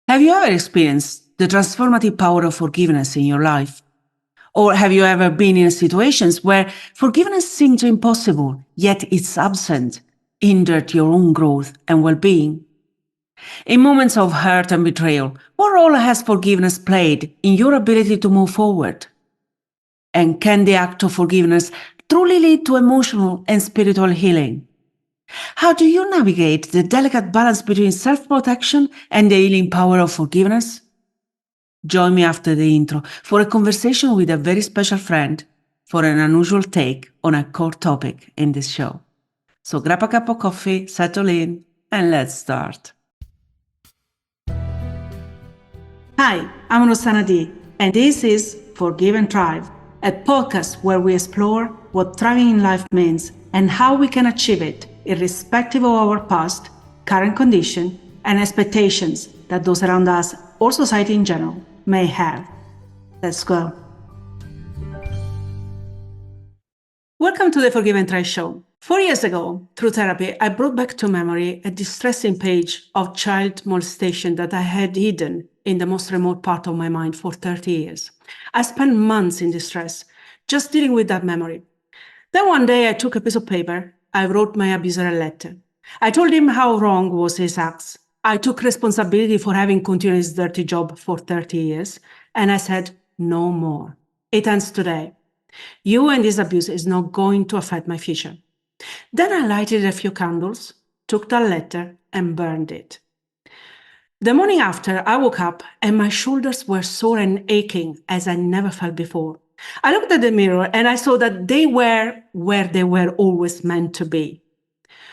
Have you ever experienced the transformative power of forgiveness in your life? Or have you ever been in situations where forgiveness seemed impossible, yet it's absent, hindered your own growth and well-being? In moments of hurt and betrayal, what role has forgiveness played in your ability to move forward? And can the act of forgiveness truly lead to emotional and spiritual healing? How do you navigate the delicate balance between self-protection and the healing power of forgiveness? Join me after the intro for a conversation with a very special friend for an unusual take on a core topic in this show. So grab a cup of coffee, settle in, and let's start. Hi, I'm Rosanna D, and this is Forgive and Thrive, a podcast where we explore what thriving in life means and how we can achieve it, irrespective of our past, current condition, and expectations that those around us or society in general may have. Let's go. Welcome to the Forgive and Thrive show. 4 years ago, through therapy, I brought back to memory a distressing page of child molestation that I had hidden in the most remote part of my mind for 30 years. I spent months in distress, just dealing with that memory. Then one day I took a piece of paper, I wrote my abuser a letter. I told him how wrong was his acts. I took responsibility for having continued his dirty job for 30 years, and I said, no more. It ends today. You and this abuse is not going to affect my future. Then I lighted a few candles, took that letter, and burned it. The morning after, I woke up and my shoulders were sore and aching as I never felt before. I looked at the mirror and I saw that they were where they were always meant to be.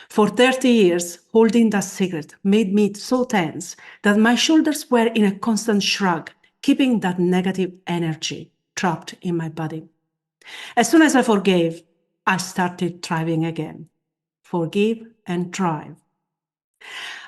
For 30 years, holding that secret made me so tense that my shoulders were in a constant shrug, keeping that negative energy trapped in my body. As soon as I forgave, I started thriving again. Forgive and thrive.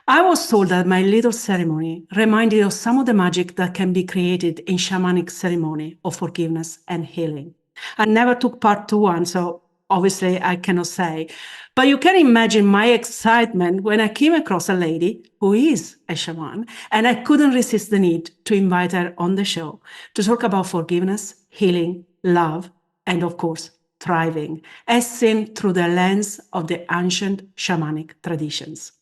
I was told that my little ceremony reminded of some of the magic that can be created in shamanic ceremony of forgiveness and healing. I never took part to one, so obviously I cannot say. But you can imagine my excitement when I came across a lady who is a shaman, and I couldn't resist the need to invite her on the show to talk about forgiveness, healing, love, and of course, thriving, as seen through the lens of the ancient shamanic traditions.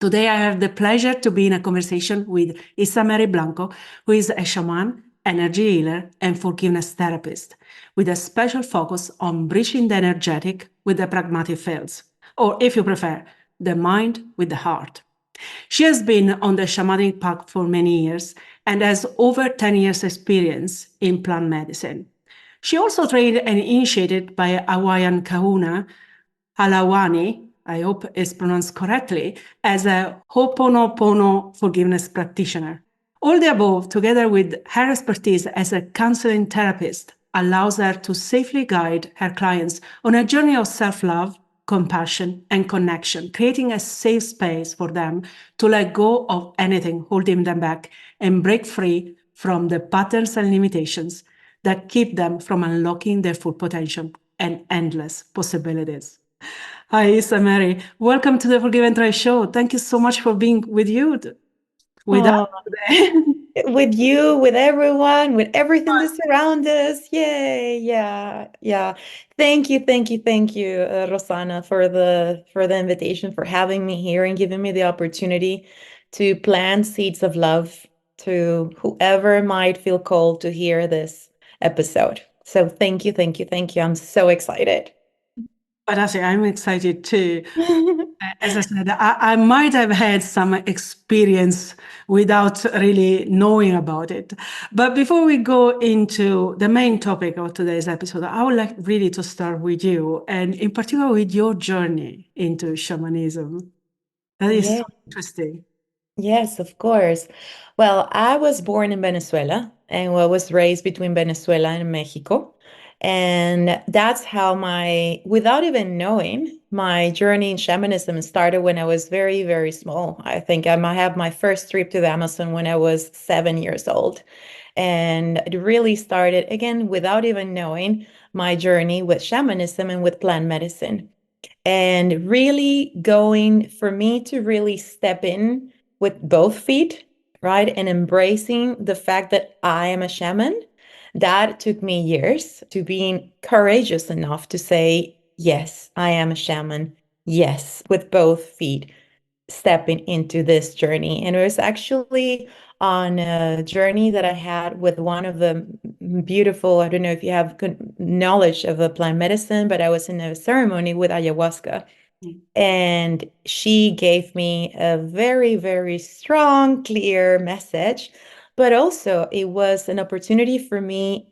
Today, I have the pleasure to be in a conversation with IssaMary Blanco, who is a shaman, energy healer, and forgiveness therapist, with a special focus on bridging the energetic with the pragmatic fields, or if you prefer, the mind with the heart. She has been on the shamanic path for many years and has over 10 years' experience in plant medicine. She also trained and initiated by Hawaiian kahuna, Halawani, I hope it's pronounced correctly, as a Ho'oponopono forgiveness practitioner. All the above, together with her expertise as a counseling therapist, allows her to safely guide her clients on a journey of self-love, compassion, and connection, creating a safe space for them to let go of anything holding them back and break free from the patterns and limitations that keep them from unlocking their full potential and endless possibilities. Hi, IssaMary. Welcome to the Forgive and Try show. Thank you so much for being with us today. With you, with everyone, with everything that surrounds us. Yay. Yeah. Thank you, Rosanna, for the invitation, for having me here and giving me the opportunity to plant seeds of love to whoever might feel called to hear this episode. So thank you. I'm so excited. But actually, I'm excited too. As I said, I might have had some experience without really knowing about it. But before we go into the main topic of today's episode, I would like really to start with you, and in particular with your journey into shamanism. That is so interesting. Yes, of course. Well, I was born in Venezuela and I was raised between Venezuela and Mexico. And that's how without even knowing, my journey in shamanism started when I was very, very small. I think I might have my first trip to the Amazon when I was 7 years old. And it really started, again, without even knowing, my journey with shamanism and with plant medicine. And really going for me to really step in with both feet right? And embracing the fact that I am a shaman, that took me years to being courageous enough to say, yes, I am a shaman. Yes, with both feet, stepping into this journey. And it was actually on a journey that I had with one of the beautiful, I don't know if you have good knowledge of a plant medicine, but I was in a ceremony with ayahuasca. And she gave me a very, very strong, clear message. But also, it was an opportunity for me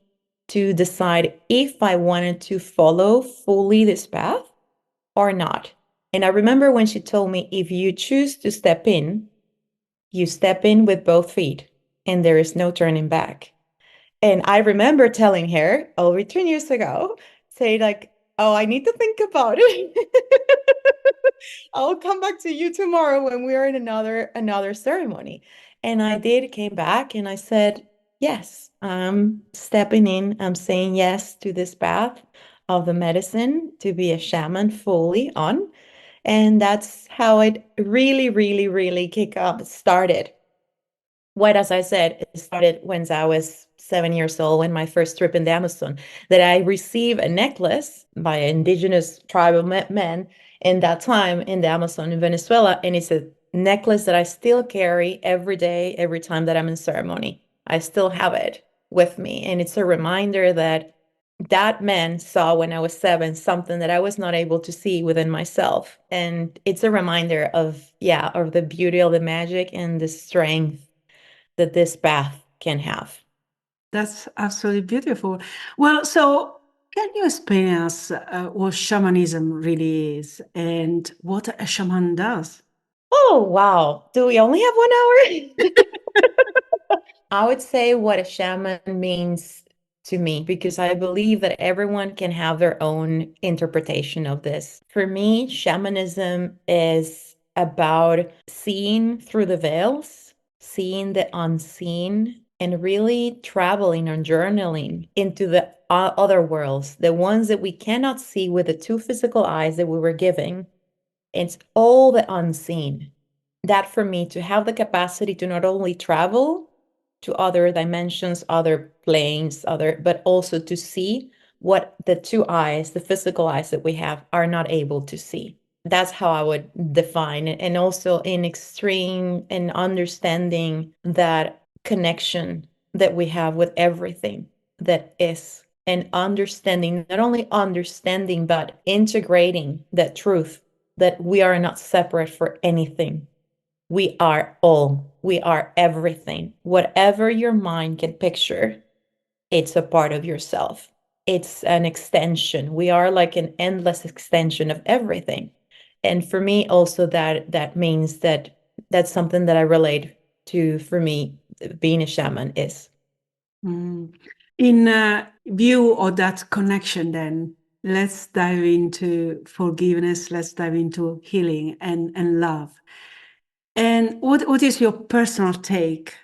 to decide if I wanted to follow fully this path or not. And I remember when she told me, if you choose to step in, you step in with both feet, and there is no turning back. And I remember telling her over 10 years ago, say like, oh, I need to think about it. I'll come back to you tomorrow when we are in another ceremony. And I did came back and I said, yes, I'm stepping in. I'm saying yes to this path of the medicine to be a shaman fully on. And that's how it really, really, really kick up started. What, as I said, it started when I was 7 years old, when my first trip in the Amazon, that I received a necklace by an indigenous tribal men in that time in the Amazon in Venezuela. And it's a necklace that I still carry every day, every time that I'm in ceremony. I still have it with me. And it's a reminder that that man saw when I was 7 something that I was not able to see within myself. And it's a reminder of, yeah, of the beauty of the magic and the strength that this path can have. That's absolutely beautiful. Well, so can you explain us what shamanism really is and what a shaman does? Oh, wow. Do we only have 1 hour? I would say what a shaman means to me, because I believe that everyone can have their own interpretation of this. For me, shamanism is about seeing through the veils, seeing the unseen, and really traveling or journaling into the other worlds, the ones that we cannot see with the two physical eyes that we were given. It's all the unseen. That for me, to have the capacity to not only travel to other dimensions, other planes, but also to see what the two eyes, the physical eyes that we have, are not able to see. That's how I would define it. And also in extreme and understanding that connection that we have with everything that is, and understanding, not only understanding, but integrating that truth that we are not separate for anything. We are all, we are everything. Whatever your mind can picture, it's a part of yourself. It's an extension. We are like an endless extension of everything. And for me, also that means that that's something that I relate to. For me, being a shaman is. Mm. In view of that connection, then let's dive into forgiveness, let's dive into healing and love. And what is your personal take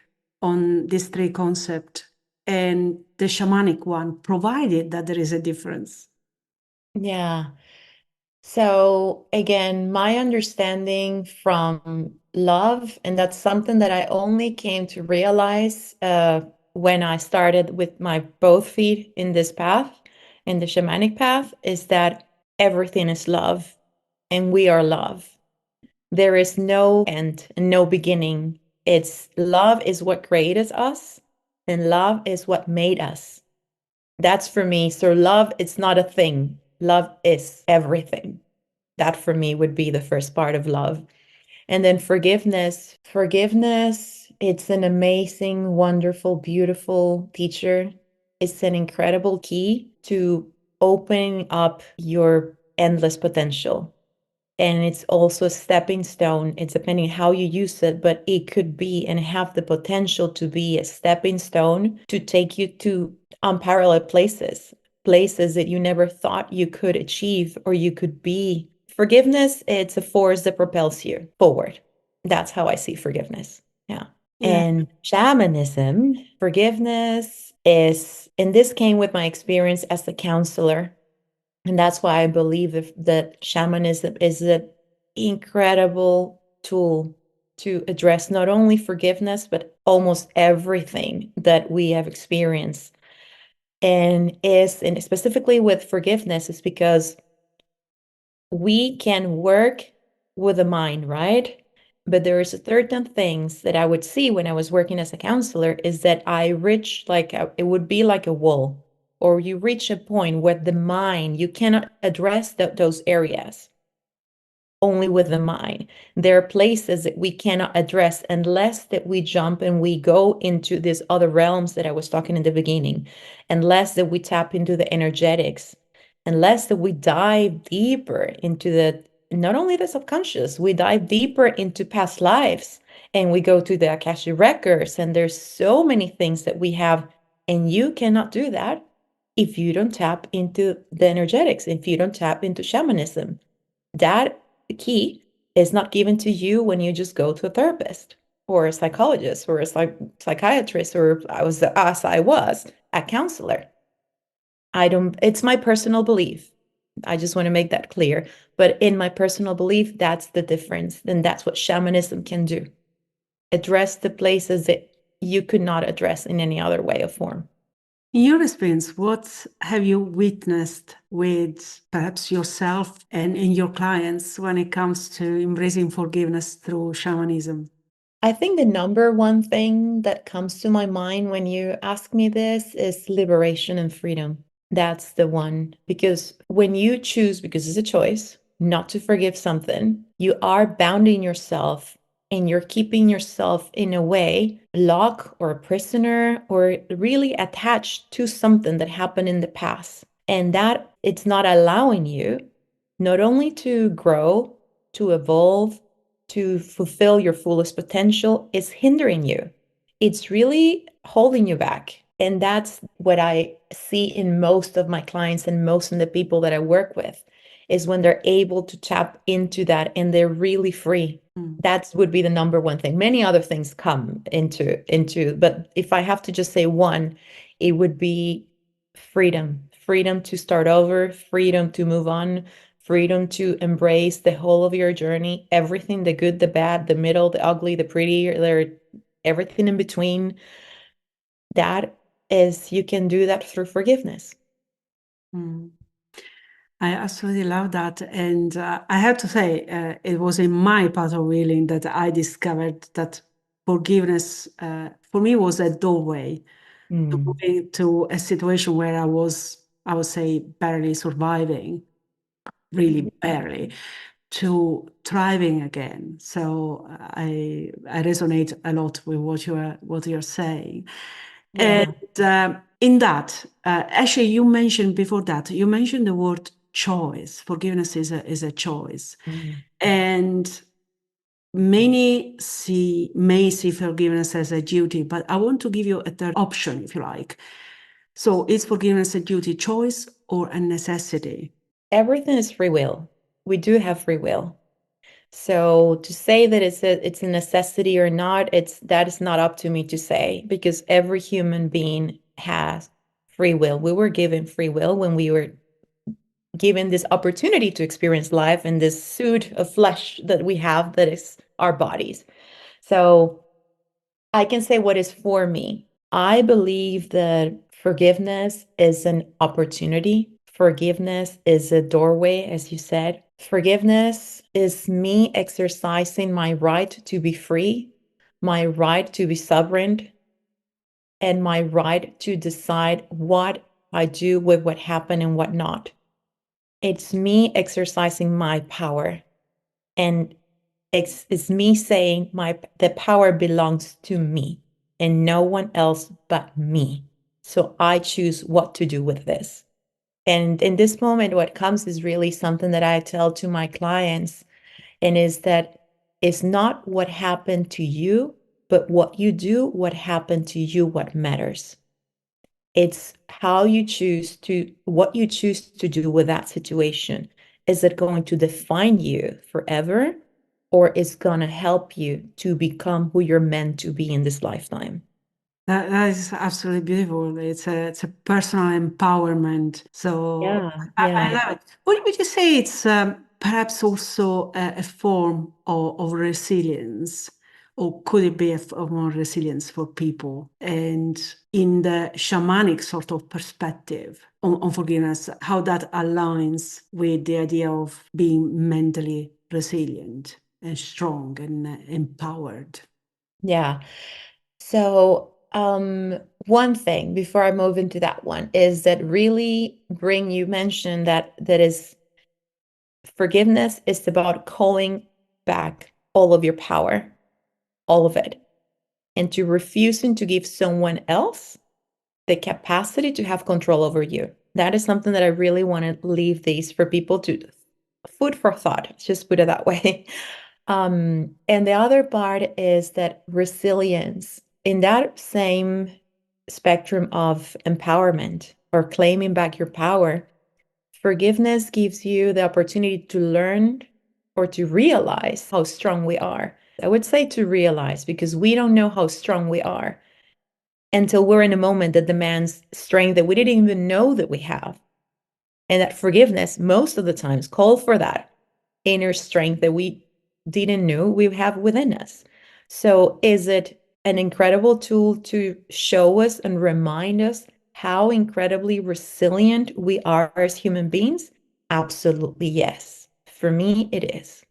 on these three concepts and the shamanic one, provided that there is a difference? Yeah. So again, my understanding from love, and that's something that I only came to realize when I started with my both feet in this path, in the shamanic path, is that everything is love and we are love. There is no end and no beginning. It's love is what created us, and love is what made us. That's for me. So love, it's not a thing. Love is everything. That for me would be the first part of love. And then forgiveness. Forgiveness, it's an amazing, wonderful, beautiful teacher. It's an incredible key to opening up your endless potential. And it's also a stepping stone. It's depending how you use it, but it could be and have the potential to be a stepping stone to take you to unparalleled places, places that you never thought you could achieve or you could be. Forgiveness, it's a force that propels you forward. That's how I see forgiveness. Yeah. Yeah. And shamanism, forgiveness is, and this came with my experience as a counselor. And that's why I believe that shamanism is an incredible tool to address not only forgiveness, but almost everything that we have experienced. And specifically with forgiveness, is because we can work with the mind, right? But there is certain things that I would see when I was working as a counselor, is that I reach it would be like a wall, or you reach a point where the mind, you cannot address those areas only with the mind. There are places that we cannot address unless that we jump and we go into these other realms that I was talking in the beginning, unless that we tap into the energetics, unless that we dive deeper into not only the subconscious, we dive deeper into past lives, and we go to the Akashic records, and there's so many things that we have, and you cannot do that if you don't tap into the energetics, if you don't tap into shamanism. That key is not given to you when you just go to a therapist or a psychologist or a psychiatrist, or as I was a counselor. It's my personal belief. I just want to make that clear. But in my personal belief, that's the difference. And that's what shamanism can do. Address the places that you could not address in any other way or form. In your experience, what have you witnessed with perhaps yourself and in your clients when it comes to embracing forgiveness through shamanism? I think the number one thing that comes to my mind when you ask me this is liberation and freedom. That's the one. Because when you choose, because it's a choice, not to forgive something, you are bounding yourself, and you're keeping yourself in a way locked or a prisoner or really attached to something that happened in the past. And that it's not allowing you not only to grow, to evolve, to fulfill your fullest potential, is hindering you. It's really holding you back. And that's what I see in most of my clients and most of the people that I work with, is when they're able to tap into that and they're really free. That would be the number one thing. Many other things come into, but if I have to just say one, it would be freedom. Freedom to start over, freedom to move on, freedom to embrace the whole of your journey, everything, the good, the bad, the middle, the ugly, the pretty, everything in between. That is, you can do that through forgiveness. Mm. I absolutely love that. And I have to say, it was in my path of healing that I discovered that forgiveness for me was a doorway to moving to a situation where I would say, barely surviving, really barely, to thriving again. So I resonate a lot with what you're saying. Yeah. And in that, actually, you mentioned before that, you mentioned the word choice. Forgiveness is a choice. Mm. And many may see forgiveness as a duty, but I want to give you a third option, if you like. So is forgiveness a duty, choice, or a necessity? Everything is free will. We do have free will. So to say that it's a necessity or not, that is not up to me to say, because every human being has free will. We were given free will when we were given this opportunity to experience life in this suit of flesh that we have, that is our bodies. So I can say what is for me. I believe that forgiveness is an opportunity. Forgiveness is a doorway, as you said. Forgiveness is me exercising my right to be free, my right to be sovereign, and my right to decide what I do with what happened and what not. It's me exercising my power, and it's me saying the power belongs to me and no one else but me. So I choose what to do with this. And in this moment, what comes is really something that I tell to my clients, and is that it's not what happened to you, but what you do, what happened to you, what matters. It's what you choose to do with that situation. Is it going to define you forever, or is going to help you to become who you're meant to be in this lifetime? That is absolutely beautiful. It's a personal empowerment. So Yeah, I yeah. love it. Would you say it's perhaps also a form of resilience? or could it be of more resilience for people? And in the shamanic sort of perspective on forgiveness, how that aligns with the idea of being mentally resilient and strong and empowered. Yeah. So, one thing before I move into that one is that really bring you mentioned that is forgiveness is about calling back all of your power, all of it, and to refusing to give someone else the capacity to have control over you. That is something that I really want to leave these for people to food for thought. Let's just put it that way. And the other part is that resilience in that same spectrum of empowerment or claiming back your power, forgiveness gives you the opportunity to learn or to realize how strong we are. I would say to realize because we don't know how strong we are until we're in a moment that demands strength that we didn't even know that we have. And that forgiveness, most of the times, call for that inner strength that we didn't know we have within us. So, is it an incredible tool to show us and remind us how incredibly resilient we are as human beings? Absolutely, yes. For me, it is.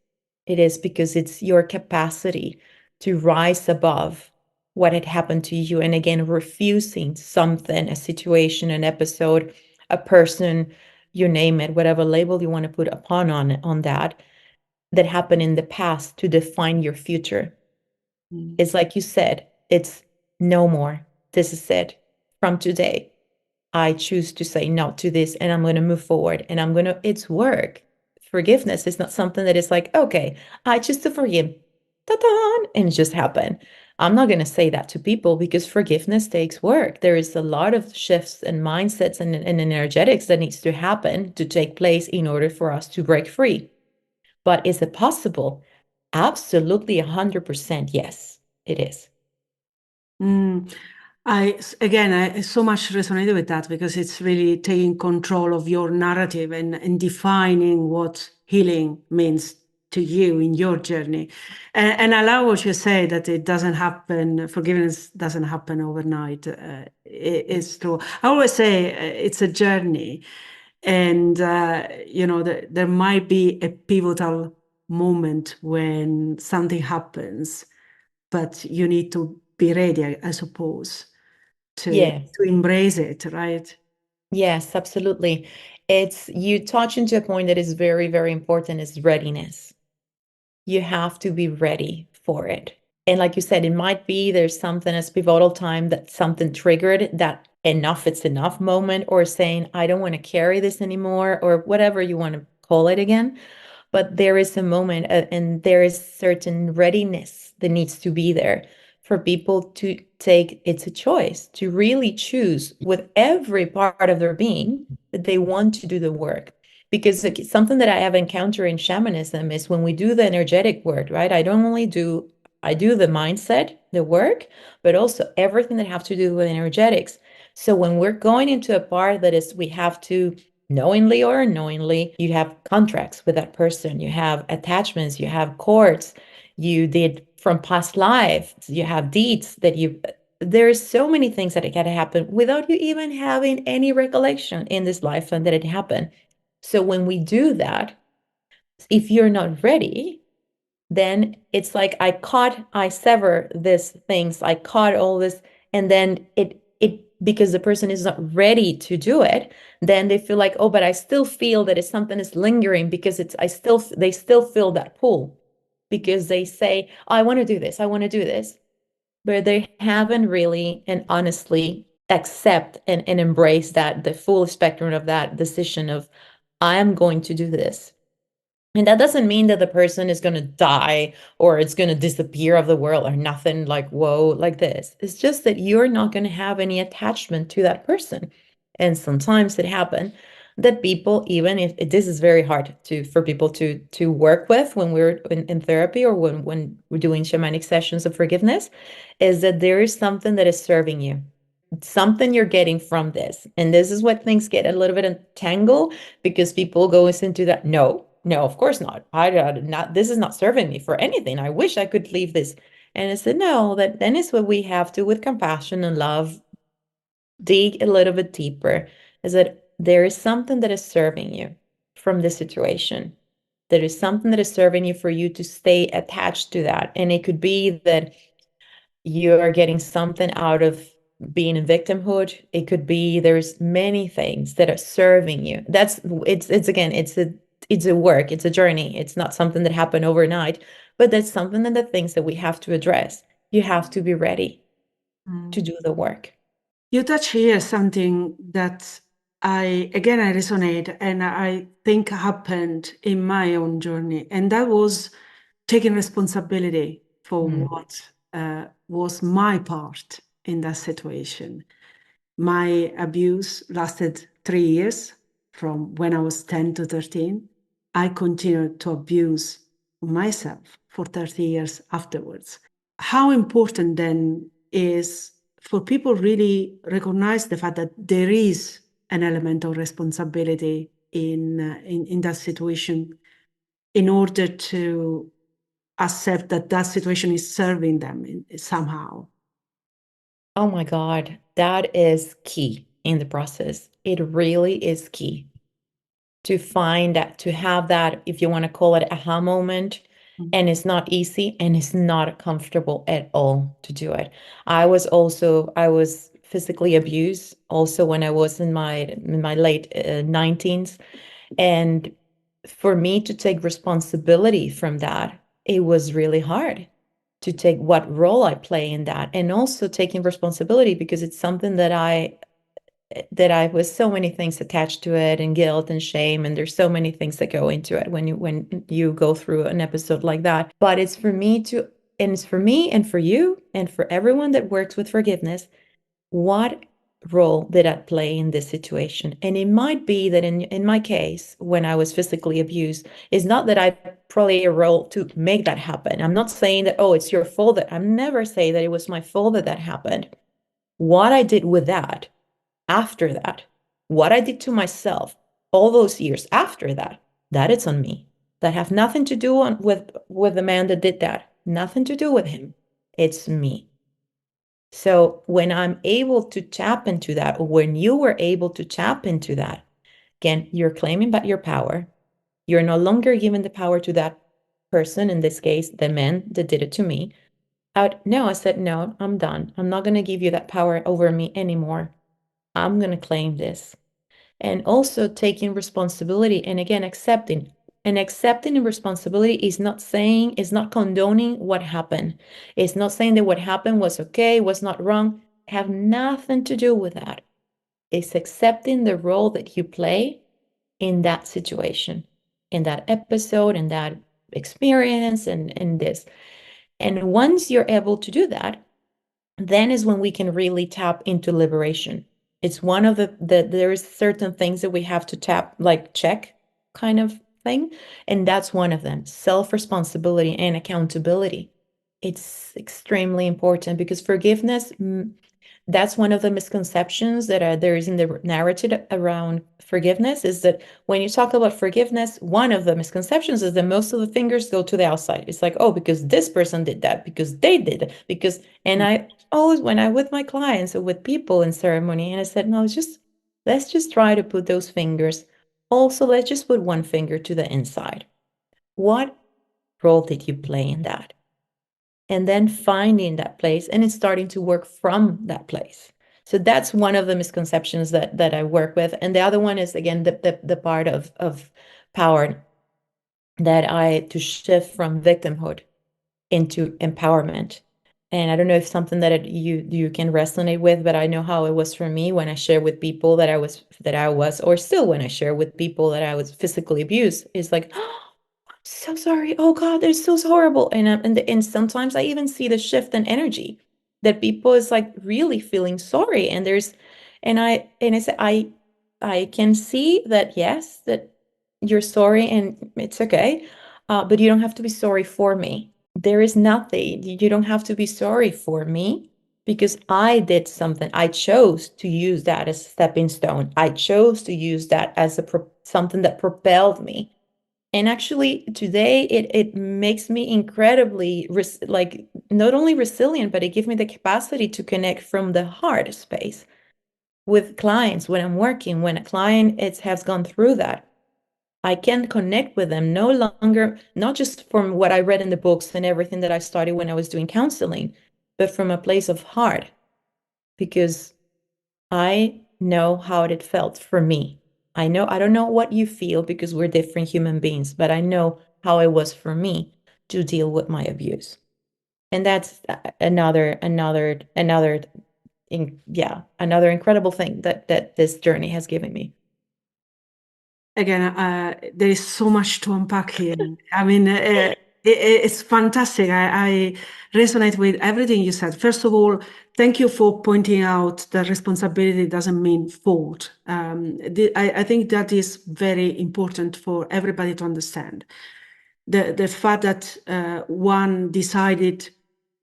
It is because it's your capacity to rise above what had happened to you. And again, refusing something, a situation, an episode, a person, you name it, whatever label you want to put upon on that happened in the past to define your future. It's like you said, it's no more. This is it. From today, I choose to say no to this and I'm going to move forward and it's work. Forgiveness is not something that is like, okay, I choose to forgive. Ta-da! And it just happened. I'm not going to say that to people because forgiveness takes work. There is a lot of shifts and mindsets and energetics that needs to happen to take place in order for us to break free. But is it possible? Absolutely 100% yes, it is. Mm. I so much resonated with that because it's really taking control of your narrative and defining what healing means to you in your journey. And I love what you say that it doesn't happen, forgiveness doesn't happen overnight. It's true. I always say it's a journey. And, there might be a pivotal moment when something happens, but you need to be ready, I suppose Yes. to embrace it, right? Yes, absolutely. It's you touch into a point that is very, very important is readiness. You have to be ready for it. And like you said, it might be there's something as pivotal time that something triggered that enough, it's enough moment, or saying, I don't want to carry this anymore, or whatever you want to call it again. But there is a moment and there is certain readiness that needs to be there for people to take it's a choice to really choose with every part of their being that they want to do the work because something that I have encountered in shamanism is when we do the energetic work, right? I do the mindset, the work, but also everything that have to do with energetics. So when we're going into a part that is we have to knowingly or unknowingly, you have contracts with that person, you have attachments, you have cords, you did from past life, you have deeds that you there's so many things that it can happen without you even having any recollection in this lifetime that it happened. So when we do that, if you're not ready, then it's like I sever these things, I caught all this, and then it because the person is not ready to do it, then they feel like, oh, but I still feel that it's something is lingering because they still feel that pull because they say, oh, I want to do this, I want to do this, but they haven't really and honestly accept and embrace that the full spectrum of that decision of I am going to do this. And that doesn't mean that the person is going to die or it's going to disappear of the world or nothing like, whoa, like this. It's just that you're not going to have any attachment to that person. And sometimes it happens that people, even if this is very hard for people to work with when we're in therapy or when we're doing shamanic sessions of forgiveness, is that there is something that is serving you something you're getting from this. And this is what things get a little bit entangled because people go into that. No, no, of course not. Not this is not serving me for anything. I wish I could leave this. And I said, no, that then is what we have to, with compassion and love, dig a little bit deeper, is that there is something that is serving you from the situation. There is something that is serving you for you to stay attached to that. And it could be that you are getting something out of being in victimhood. It could be there's many things that are serving you. It's again, it's a work, it's a journey. It's not something that happened overnight, but that's something that the things that we have to address. You have to be ready to do the work. You touch here something that I resonate and I think happened in my own journey, and that was taking responsibility for what was my part in that situation. My abuse lasted 3 years, from when I was 10 to 13. I continued to abuse myself for 30 years afterwards. How important then is for people really recognize the fact that there is an element of responsibility in that situation, in order to accept that that situation is serving them somehow. Oh my God, that is key in the process. It really is key to find that, to have that, if you want to call it aha moment. And it's not easy and it's not comfortable at all to do it. I was physically abused also when I was in my late 19s. And for me to take responsibility from that, it was really hard to take what role I play in that, and also taking responsibility because it's something that I was so many things attached to it, and guilt and shame, and there's so many things that go into it when you go through an episode like that. But it's for me to, and it's for me and for you and for everyone that works with forgiveness. What role did I play in this situation? And it might be that in my case, when I was physically abused, it's not that I play a role to make that happen. I'm not saying that, oh, it's your fault. That I'm never saying that it was my fault that that happened. What I did with that after that, what I did to myself all those years after that, that it's on me. That have nothing to do with the man that did that. Nothing to do with him. It's me. So when I'm able to tap into that, or when you were able to tap into that, again, you're claiming back your power. You're no longer giving the power to that person, in this case, the man that did it to me. No, I said, no, I'm done. I'm not going to give you that power over me anymore. I'm going to claim this. And also taking responsibility, and again, accepting. And accepting responsibility is not saying, is not condoning what happened. It's not saying that what happened was okay, was not wrong. Have nothing to do with that. It's accepting the role that you play in that situation, in that episode, in that experience, and in this. And once you're able to do that, then is when we can really tap into liberation. It's one of there is certain things that we have to tap, like check kind of thing. And that's one of them, self-responsibility and accountability. It's extremely important because forgiveness, that's one of the misconceptions that there is in the narrative around forgiveness, is that when you talk about forgiveness, one of the misconceptions is that most of the fingers go to the outside. It's like, oh, because this person did that, because they did it, because, and I always, when I with my clients or with people in ceremony, and I said, no, let's just try to put those fingers. Also, let's just put one finger to the inside. What role did you play in that? And then finding that place and it's starting to work from that place. So that's one of the misconceptions that I work with. And the other one is, again, the part of power, that to shift from victimhood into empowerment. And I don't know if something that you can resonate with, but I know how it was for me when I share with people that I was, or still when I share with people that I was physically abused. It's like, oh, so sorry. Oh God, they're so horrible. And sometimes I even see the shift in energy, that people is like really feeling sorry. And I say, I can see that, yes, that you're sorry and it's okay. But you don't have to be sorry for me. There is nothing. You don't have to be sorry for me because I did something. I chose to use that as a stepping stone. I chose to use that as something that propelled me And actually, today it makes me incredibly like not only resilient, but it gives me the capacity to connect from the heart space with clients when I'm working. When a client has gone through that, I can connect with them no longer, not just from what I read in the books and everything that I studied when I was doing counseling, but from a place of heart, because I know how it felt for me. I don't know what you feel because we're different human beings, but I know how it was for me to deal with my abuse. And that's another incredible thing that this journey has given me. Again, there is so much to unpack here. I mean, it's fantastic. I resonate with everything you said. First of all, thank you for pointing out that responsibility doesn't mean fault. I think that is very important for everybody to understand. The fact that one decided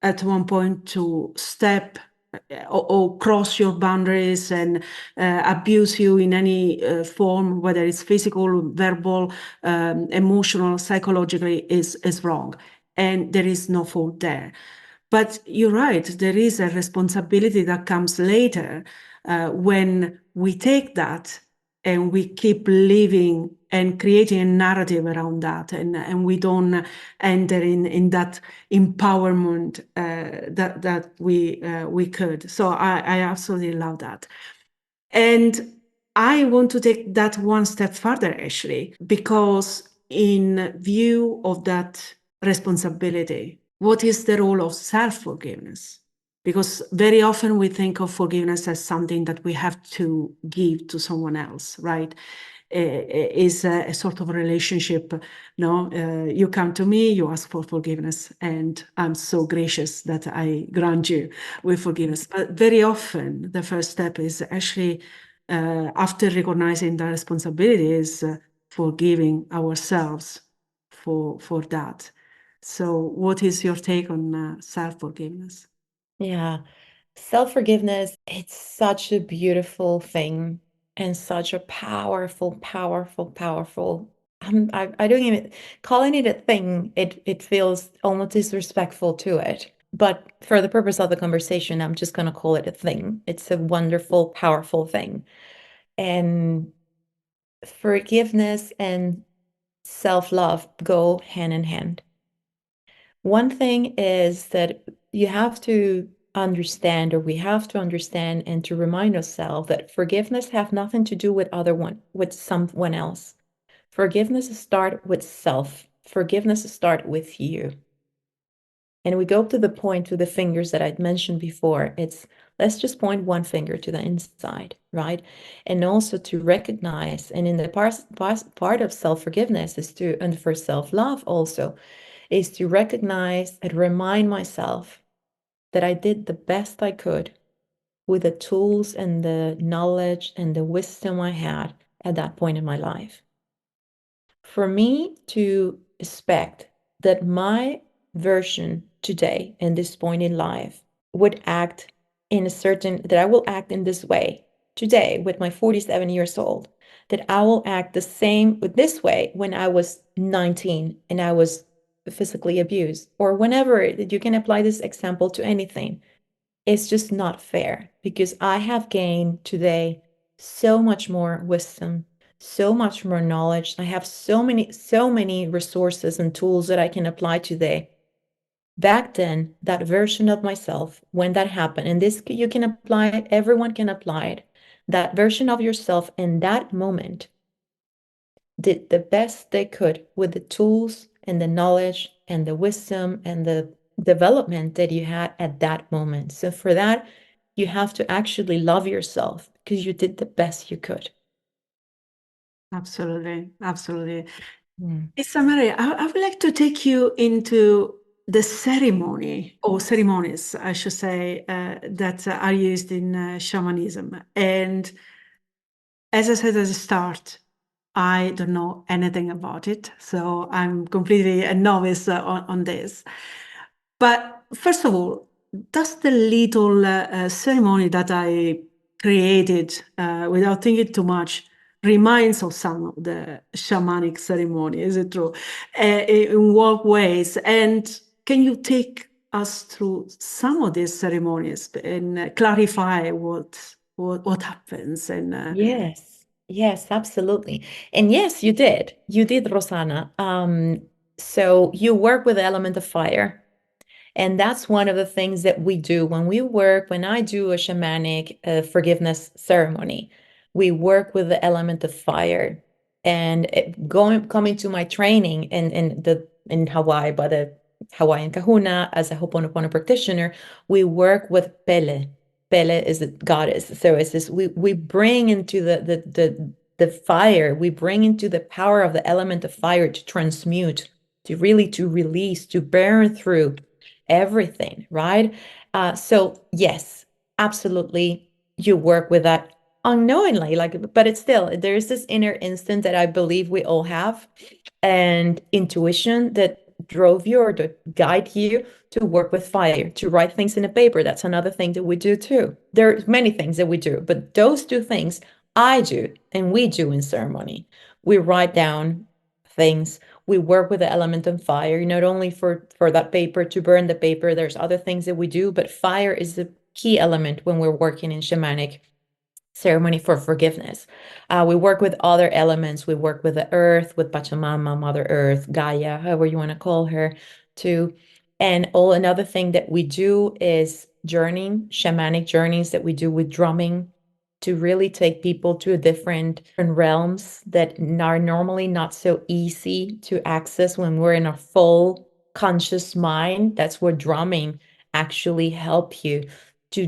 at one point to step or cross your boundaries and abuse you in any form, whether it's physical, verbal, emotional, psychologically, is wrong. And there is no fault there. But you're right, there is a responsibility that comes later when we take that and we keep living and creating a narrative around that, and we don't enter in that empowerment that we could. So I absolutely love that. And I want to take that one step further, actually, because in view of that responsibility, what is the role of self-forgiveness? Because very often we think of forgiveness as something that we have to give to someone else, right? Is a sort of relationship. No, you come to me, you ask for forgiveness, and I'm so gracious that I grant you with forgiveness. But very often, the first step is actually, after recognizing the responsibility, is forgiving ourselves for that. So, what is your take on self-forgiveness? Yeah. Self-forgiveness, it's such a beautiful thing and such a powerful, powerful, powerful. I don't even calling it a thing, it feels almost disrespectful to it. But for the purpose of the conversation, I'm just gonna call it a thing. It's a wonderful, powerful thing. And forgiveness and self-love go hand in hand. One thing is that you have to understand, or we have to understand and to remind ourselves that forgiveness have nothing to do with with someone else. Forgiveness start with self. Forgiveness start with you. And we go to the point to the fingers that I'd mentioned before. It's let's just point one finger to the inside, right? And also to recognize, and in the part of self-forgiveness is to, and for self-love also, is to recognize and remind myself that I did the best I could with the tools and the knowledge and the wisdom I had at that point in my life. For me to expect that my version today in this point in life would act in a certain, that I will act in this way today with my 47 years old, that I will act the same with this way when I was 19 and I was physically abused, or whenever you can apply this example to anything. It's just not fair because I have gained today so much more wisdom, so much more knowledge. I have so many resources and tools that I can apply today. Back then, that version of myself, when that happened, and this you can apply it, everyone can apply it. That version of yourself in that moment did the best they could with the tools and the knowledge and the wisdom and the development that you had at that moment. So for that, you have to actually love yourself because you did the best you could. Absolutely, absolutely. Mm. IssaMary, I would like to take you into the ceremony or ceremonies, I should say, that are used in shamanism. And as I said at the start, I don't know anything about it, so I'm completely a novice on this. But first of all, does the little ceremony that I created without thinking too much reminds of some of the shamanic ceremony, is it true? In what ways? And can you take us through some of these ceremonies and clarify what happens? And Yes, absolutely. And yes, you did. You did, Rosanna. So you work with the element of fire. And that's one of the things that we do when I do a shamanic forgiveness ceremony. We work with the element of fire. And coming to my training in Hawaii by the Hawaiian Kahuna as a Ho'oponopono practitioner, we work with Pele. Pele is a goddess. So it's this we bring into the fire, we bring into the power of the element of fire to transmute, to release, to burn through everything, right? So yes, absolutely, you work with that unknowingly, but it's still, there's this inner instinct that I believe we all have, and intuition that drove you or to guide you to work with fire, to write things in a paper. That's another thing that we do too. There are many things that we do, but those two things I do and we do in ceremony. We write down things. We work with the element of fire, not only for that paper, to burn the paper. There's other things that we do, but fire is the key element when we're working in shamanic ceremony for forgiveness. We work with other elements. We work with the earth, with Pachamama, Mother Earth, Gaia, however you want to call her, too. And another thing that we do is journeying, shamanic journeys that we do with drumming, to really take people to different realms that are normally not so easy to access when we're in a full conscious mind. That's where drumming actually help you to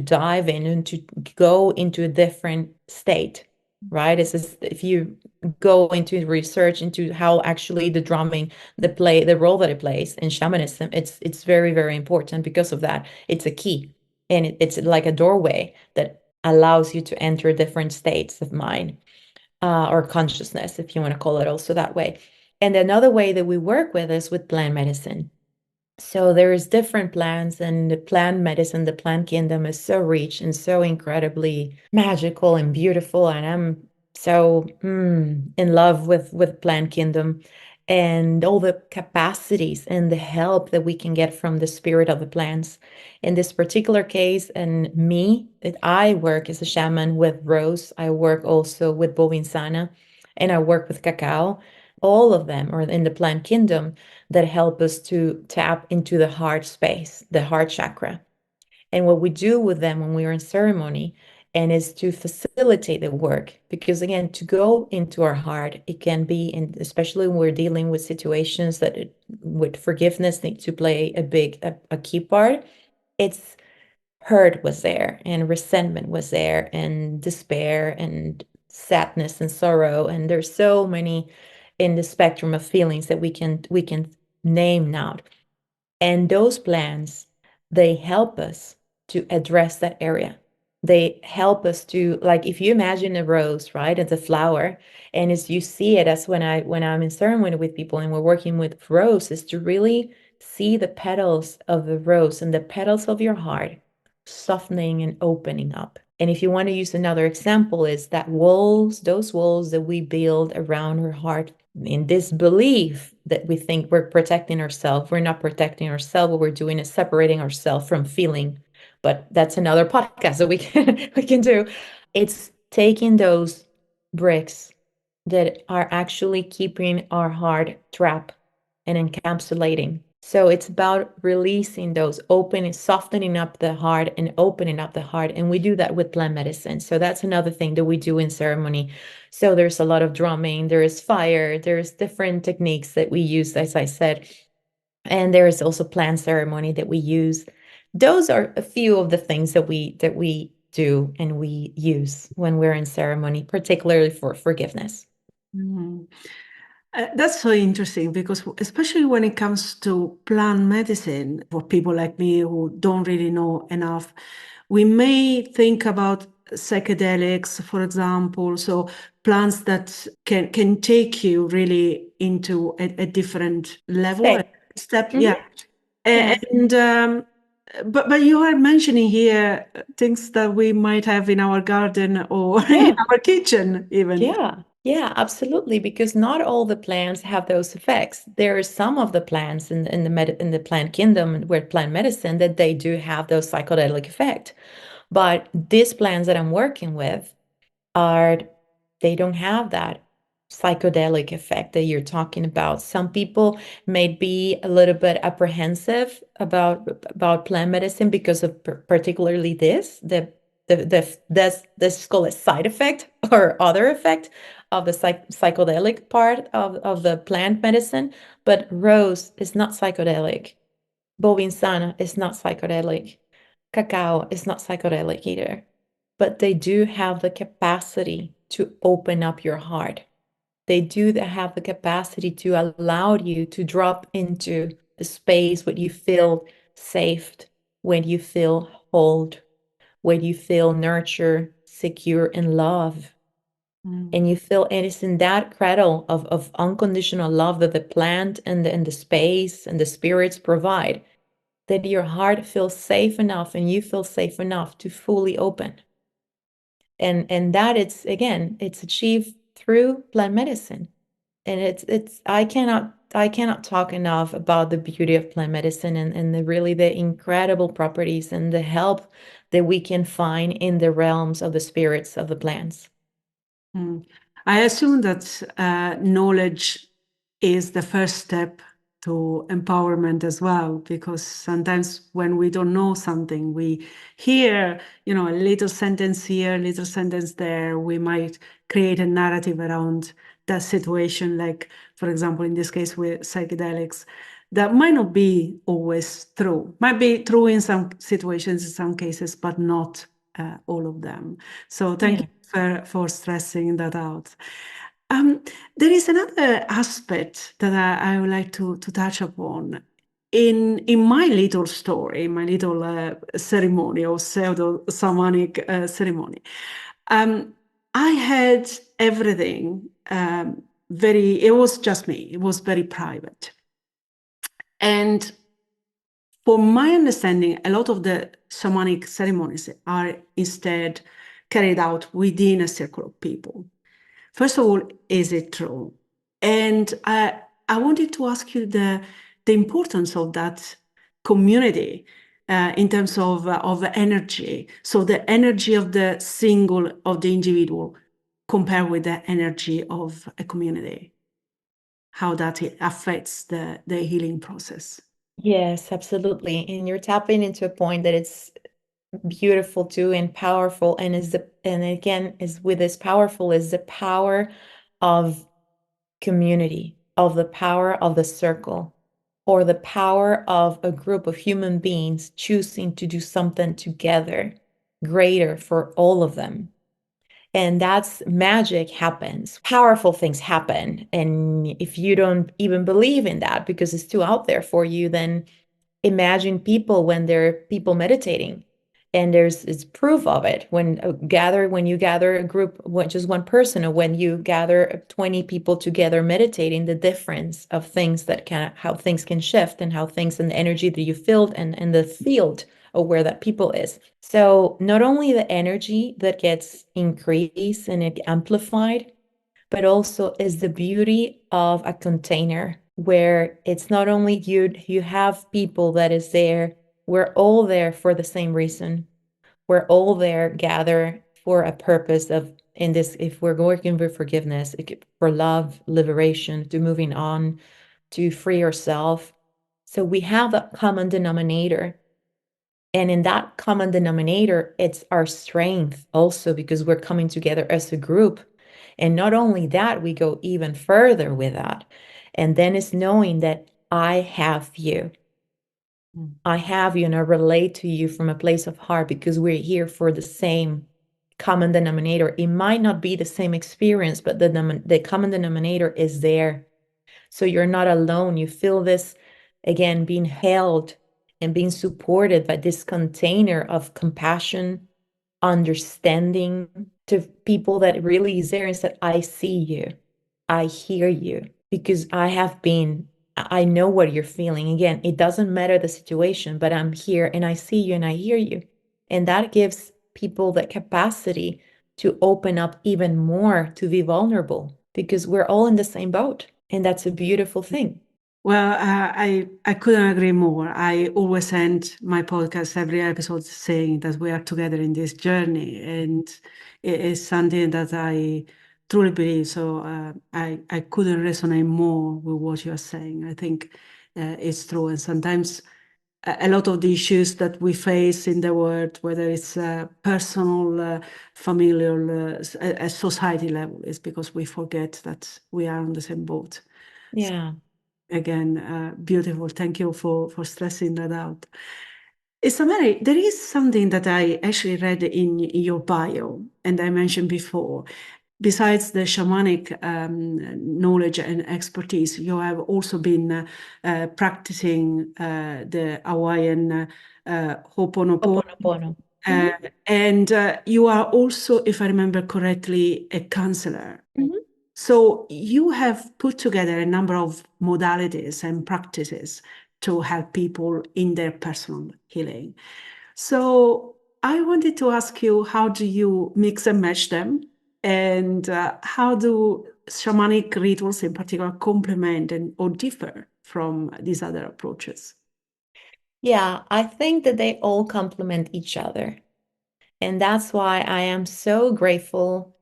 dive in and to go into a different state, right? If you go into research into how actually the drumming, the role that it plays in shamanism, it's very, very important because of that. It's a key, and it's like a doorway that allows you to enter different states of mind, or consciousness, if you want to call it also that way. And another way that we work with is with plant medicine. So there's different plants, and the plant medicine, the plant kingdom is so rich and so incredibly magical and beautiful. And I'm so in love with plant kingdom and all the capacities and the help that we can get from the spirit of the plants. In this particular case, and that I work as a shaman with rose. I work also with bovinsana, and I work with cacao. All of them are in the plant kingdom that help us to tap into the heart space, the heart chakra. And what we do with them when we are in ceremony and is to facilitate the work, because again, to go into our heart, it can be, and especially when we're dealing with situations with forgiveness need to play a key part. It's hurt was there, and resentment was there, and despair, and sadness, and sorrow, and there's so many in the spectrum of feelings that we can name now. And those plans, they help us to address that area. They help us to, like, if you imagine a rose, right? It's a flower. And as you see it, as when I'm in ceremony with people and we're working with roses, to really see the petals of the rose and the petals of your heart softening and opening up. And if you want to use another example, is that those walls that we build around our heart, in this belief that we think we're protecting ourselves. We're not protecting ourselves. What we're doing is separating ourselves from feeling. But that's another podcast that we can do. It's taking those bricks that are actually keeping our heart trapped and encapsulating. So it's about releasing those, opening, softening up the heart and opening up the heart. And we do that with plant medicine. So that's another thing that we do in ceremony. So there's a lot of drumming, there is fire, there's different techniques that we use, as I said. And there is also plant ceremony that we use. Those are a few of the things that we do and we use when we're in ceremony, particularly for forgiveness. Mhm. That's so interesting because, especially when it comes to plant medicine, for people like me who don't really know enough, we may think about psychedelics, for example, so plants that can take you really into a different level, Okay. a step, Mhm. yeah. Yes. And but you are mentioning here things that we might have in our garden or in Yeah. our kitchen even. Yeah, yeah, absolutely. Because not all the plants have those effects. There are some of the plants in the plant kingdom where plant medicine that they do have those psychedelic effect. But these plants that I'm working with are they don't have that psychedelic effect that you're talking about. Some people may be a little bit apprehensive about plant medicine because of particularly this is called a side effect or other effect of the psychedelic part of the plant medicine. But rose is not psychedelic. Bovinsana is not psychedelic. Cacao is not psychedelic either, but they do have the capacity to open up your heart. They do have the capacity to allow you to drop into a space where you feel safe, when you feel hold, when you feel nurtured, secure, and love. And you feel it is in that cradle of unconditional love that the plant and the space and the spirits provide that your heart feels safe enough and you feel safe enough to fully open. And that it's achieved through plant medicine. And it's I cannot talk enough about the beauty of plant medicine and the incredible properties and the help that we can find in the realms of the spirits of the plants. I assume that knowledge is the first step to empowerment as well, because sometimes when we don't know something, we hear, a little sentence here, a little sentence there, we might create a narrative around that situation. Like, for example, in this case with psychedelics, that might not be always true. Might be true in some situations, in some cases, but not all of them. So thank Yeah. you for stressing that out. Um, there is another aspect that I would like to touch upon. In my little story, my little ceremony or pseudo shamanic ceremony, um, I had everything it was just me, it was very private. And for my understanding, a lot of the shamanic ceremonies are instead carried out within a circle of people. First of all, is it true? And I wanted to ask you the importance of that community in terms of energy. So the energy of the single, of the individual, compared with the energy of a community, how that affects the healing process. Yes, absolutely. And you're tapping into a point that it's beautiful too and powerful and again is with this powerful is the power of community, of the power of the circle, or the power of a group of human beings choosing to do something together greater for all of them. And that's magic happens. Powerful things happen. And if you don't even believe in that because it's too out there for you, then imagine people when they're people meditating and there's it's proof of it when you gather a group just one person or when you gather 20 people together meditating the difference of things that can how things can shift and how things and the energy that you feel and the field of where that people is. So not only the energy that gets increased and it amplified, but also is the beauty of a container where it's not only you have people that is there, we're all there for the same reason. We're all there gather for a purpose of in this if we're working for forgiveness, for love, liberation, to moving on, to free yourself. So we have that common denominator. And in that common denominator, it's our strength also because we're coming together as a group. And not only that, we go even further with that. And then it's knowing that I have you. I have you and I relate to you from a place of heart because we're here for the same common denominator. It might not be the same experience, but the common denominator is there. So you're not alone. You feel this, again, being held and being supported by this container of compassion, understanding to people that really is there and said, I see you, I hear you, because I have been I know what you're feeling. Again, it doesn't matter the situation, but I'm here and I see you and I hear you. And that gives people the capacity to open up even more, to be vulnerable, because we're all in the same boat. And that's a beautiful thing. Well, I couldn't agree more. I always end my podcast, every episode, saying that we are together in this journey, and it is something that I truly believe. So I couldn't resonate more with what you are saying. I think it's true, and sometimes a lot of the issues that we face in the world, whether it's personal, familial, a society level, is because we forget that we are on the same boat. Yeah. Again, beautiful. Thank you for stressing that out. IssaMary, there is something that I actually read in your bio, and I mentioned before. Besides the shamanic knowledge and expertise, you have also been practicing the Hawaiian Ho'oponopono. Ho'oponopono. Uh, and you are also, if I remember correctly, a counselor. Mhm. So you have put together a number of modalities and practices to help people in their personal healing. So I wanted to ask you, how do you mix and match them? And how do shamanic rituals in particular complement or differ from these other approaches? Yeah, I think that they all complement each other. And that's why I am so grateful.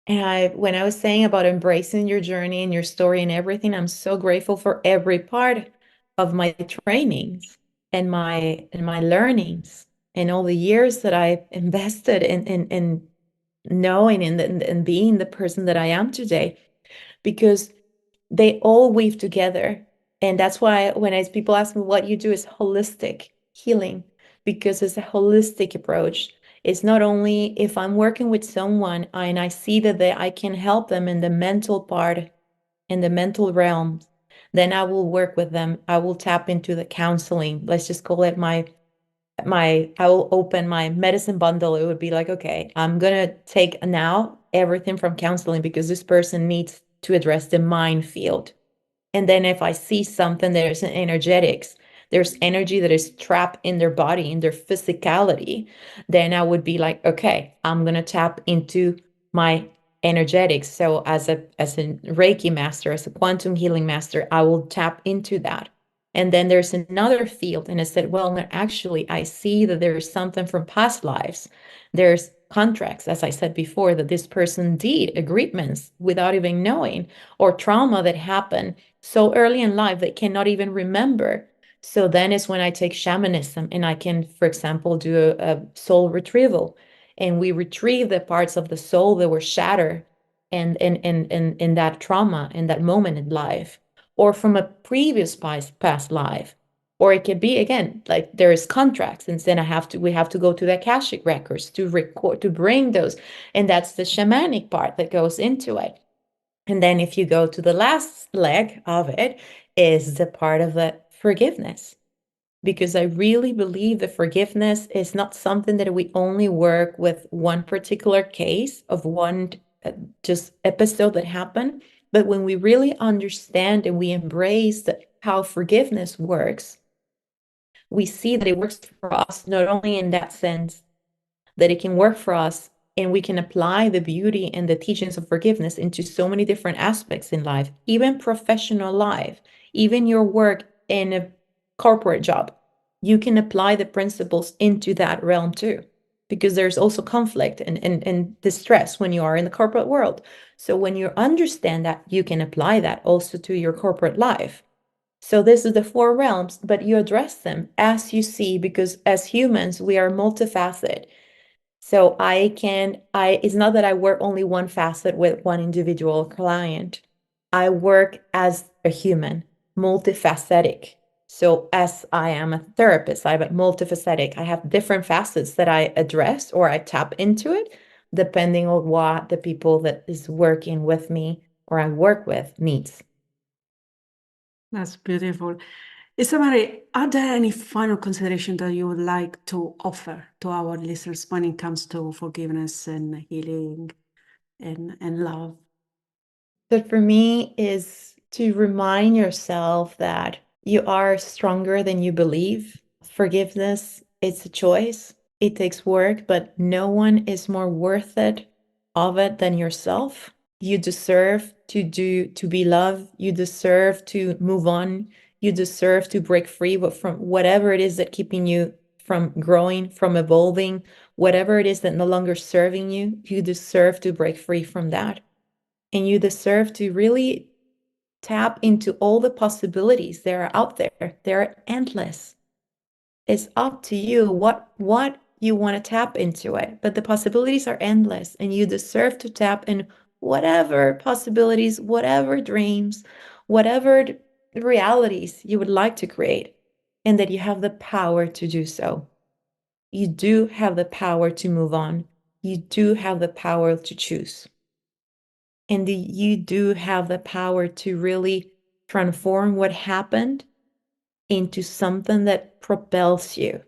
And when I was saying about embracing your journey and your story and everything, I'm so grateful for every part of my trainings and my learnings and all the years that I've invested in knowing and being the person that I am today, because they all weave together. And that's why when people ask me what you do is holistic healing, because it's a holistic approach. It's not only if I'm working with someone and I see that I can help them in the mental part, in the mental realm, then I will work with them. I will tap into the counseling. Let's just call it I will open my medicine bundle. It would be like, okay, I'm gonna take now everything from counseling because this person needs to address the mind field. And then if I see something, there's an energetics, there's energy that is trapped in their body, in their physicality, then I would be like, okay, I'm gonna tap into my energetics. So as a Reiki master, as a quantum healing master, I will tap into that. And then there's another field, and I said, well, no, actually, I see that there is something from past lives. There's contracts, as I said before, that this person did, agreements without even knowing, or trauma that happened so early in life they cannot even remember. So then is when I take shamanism and I can, for example, do a soul retrieval, and we retrieve the parts of the soul that were shattered and in that trauma in that moment in life, or from a previous past life. Or it could be again, like there is contracts, and then we have to go to the Akashic records to record, to bring those. And that's the shamanic part that goes into it. And then if you go to the last leg of it, is the part of the forgiveness. Because I really believe the forgiveness is not something that we only work with one particular case of one just episode that happened. But when we really understand and we embrace how forgiveness works, we see that it works for us, not only in that sense that it can work for us and we can apply the beauty and the teachings of forgiveness into so many different aspects in life, even professional life, even your work in a corporate job. You can apply the principles into that realm too, because there's also conflict and distress when you are in the corporate world. So when you understand that, you can apply that also to your corporate life. So this is the four realms, but you address them as you see, because as humans, we are multifaceted. So it's not that I work only one facet with one individual client. I work as a human, multifaceted. So as I am a therapist, I'm multifaceted. I have different facets that I address or I tap into it, depending on what the people that is working with me or I work with needs. That's beautiful. IssaMary, are there any final considerations that you would like to offer to our listeners when it comes to forgiveness and healing and love? But for me is to remind yourself that you are stronger than you believe. Forgiveness, it's a choice. It takes work, but no one is more worth it of it than yourself. You deserve to be loved. You deserve to move on. You deserve to break free from whatever it is that keeping you from growing, from evolving, whatever it is that no longer serving you. You deserve to break free from that. And you deserve to really tap into all the possibilities that are out there. They're endless. It's up to you what you want to tap into it, but the possibilities are endless, and you deserve to tap in whatever possibilities, whatever dreams, whatever realities you would like to create, and that you have the power to do so. You do have the power to move on. You do have the power to choose. And you do have the power to really transform what happened into something that propels you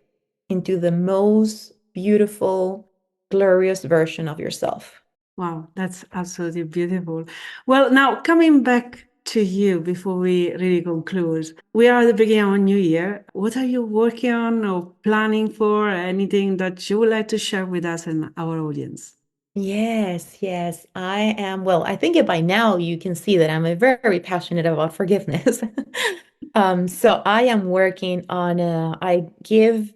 into the most beautiful, glorious version of yourself. Wow, that's absolutely beautiful. Well, now coming back to you before we really conclude, we are at the beginning of a new year. What are you working on or planning for? Anything that you would like to share with us and our audience? Yes, yes, I am. Well, I think by now you can see that I'm very passionate about forgiveness. So I am working on I give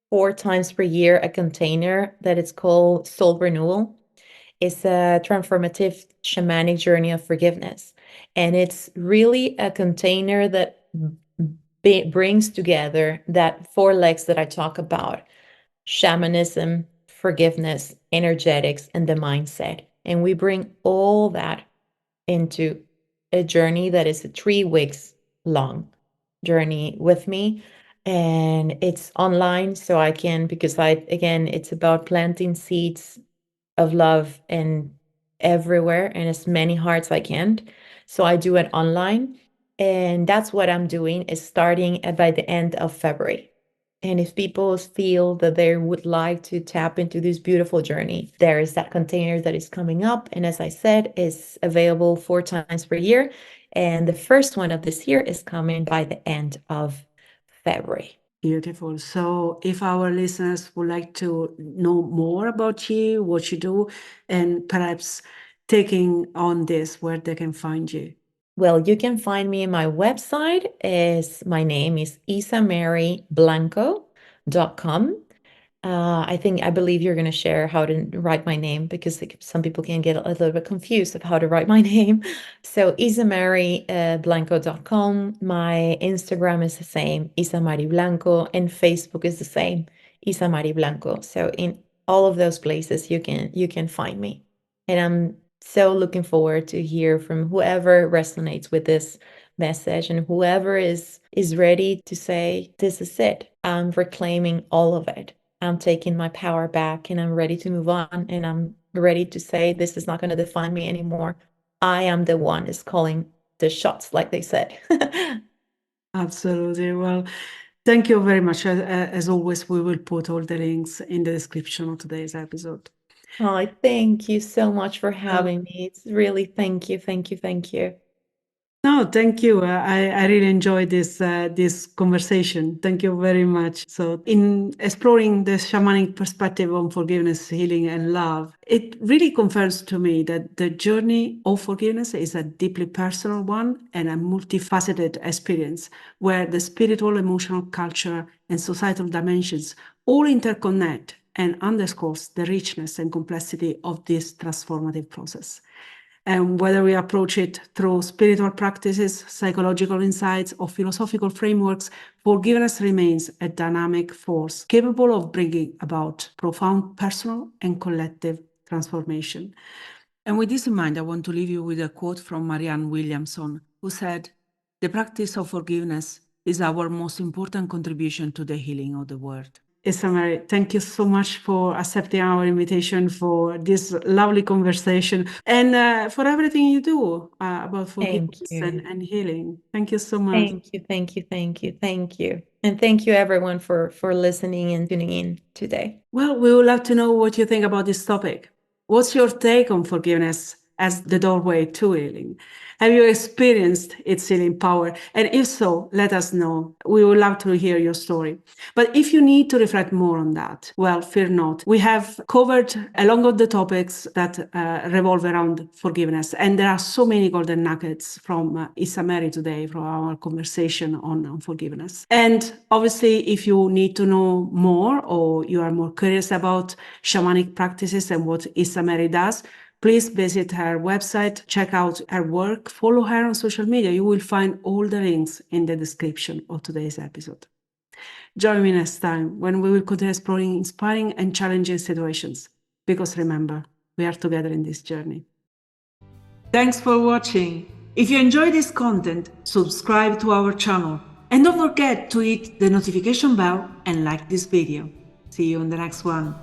4 times per year a container that is called Soul Renewal. It's a transformative shamanic journey of forgiveness. And it's really a container that brings together that 4 legs that I talk about: shamanism, forgiveness, energetics, and the mindset. And we bring all that into a journey that is a 3 weeks long journey with me. And it's online, so I can, because again, it's about planting seeds of love and everywhere and as many hearts I can. So I do it online. And that's what I'm doing, is starting by the end of February. And if people feel that they would like to tap into this beautiful journey, there is that container that is coming up. And as I said, is available 4 times per year. And the first one of this year is coming by the end of February. Beautiful. So, if our listeners would like to know more about you, what you do, and perhaps taking on this, where they can find you. Well, you can find me in my website. My name is IssaMaryBlanco.com. I believe you're going to share how to write my name, because some people can get a little bit confused of how to write my name. So IssaMaryBlanco.com. My Instagram is the same, IssaMary Blanco, and Facebook is the same, IssaMary Blanco. So in all of those places, you can find me. And I'm so looking forward to hear from whoever resonates with this message, and whoever is ready to say, this is it. I'm reclaiming all of it. I'm taking my power back, and I'm ready to move on, and I'm ready to say, this is not going to define me anymore. I am the one is calling the shots, like they said. Absolutely. Well, thank you very much. As always, we will put all the links in the description of today's episode. Oh, thank you so much for Uh, having me. It's really, thank you, thank you, thank you. No, thank you. I really enjoyed this conversation. Thank you very much. So, in exploring the shamanic perspective on forgiveness, healing, and love, it really confirms to me that the journey of forgiveness is a deeply personal one and a multifaceted experience where the spiritual, emotional, culture, and societal dimensions all interconnect and underscores the richness and complexity of this transformative process. And whether we approach it through spiritual practices, psychological insights, or philosophical frameworks, forgiveness remains a dynamic force capable of bringing about profound personal and collective transformation. And with this in mind, I want to leave you with a quote from Marianne Williamson, who said, "The practice of forgiveness is our most important contribution to the healing of the world." IssaMary, thank you so much for accepting our invitation for this lovely conversation and for everything you do about Thank forgiveness you. and healing. Thank you so much. Thank you, thank you, thank you, thank you. And thank you everyone for listening and tuning in today. Well, we would love to know what you think about this topic. What's your take on forgiveness? as the doorway to healing. Have you experienced its healing power? And if so, let us know. We would love to hear your story. But if you need to reflect more on that, well, fear not. We have covered a lot of the topics that revolve around forgiveness. And there are so many golden nuggets from IssaMary today, from our conversation on forgiveness. And obviously, if you need to know more or you are more curious about shamanic practices and what IssaMary does, please visit her website, check out her work, follow her on social media. You will find all the links in the description of today's episode. Join me next time when we will continue exploring inspiring and challenging situations. Because remember, we are together in this journey. Thanks for watching. If you enjoy this content, subscribe to our channel. And don't forget to hit the notification bell and like this video. See you in the next one.